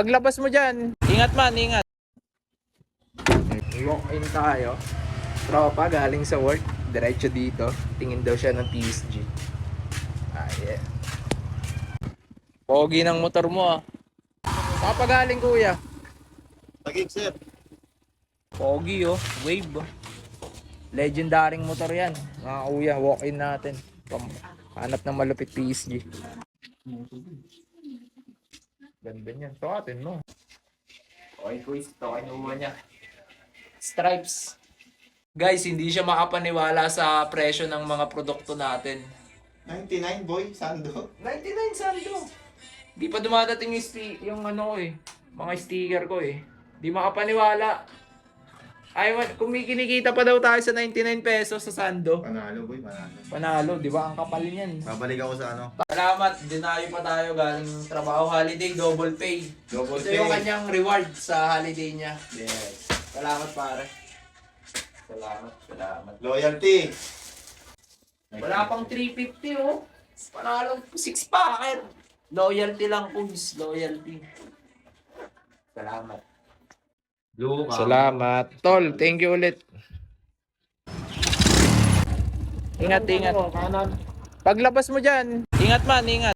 Paglabas mo dyan, ingat man, ingat. Walk-in tayo. Tropa galing sa work, diretso dito. Tingin daw siya ng PSG. Ah, yeah. Pogi ng motor mo ah. Papagaling kuya. Tagig, sir. Pogi oh, wave oh. Legendaring motor yan. Mga kuya, walk-in natin. Hanap ng malupit PSG. Ganda niyan. So atin mo. Okay quiz, ito kinuha niya. Stripes. Guys, hindi siya makapaniwala sa presyo ng mga produkto natin. 99 boy, sando. 99 sando. Di pa dumadating yung ano ko eh. Mga sticker ko eh. Di makapaniwala. Ay, kung may kinikita pa daw tayo sa 99 pesos sa sando. Panalo boy, panalo. Panalo, di ba? Ang kapal niyan. Babalik ako sa ano. Salamat, dinayo pa tayo galing trabaho holiday, double pay. Double Ito yung pay. kanyang reward sa holiday niya. Yes. Salamat pare. Salamat. Loyalty. Wala pang 350 oh. Panalo 6 packet. Loyalty lang Kugs, loyalty. Salamat. Blue, Salamat. Tol, thank you ulit. Ingat. Kanan. Paglabas mo dyan, ingat man, ingat.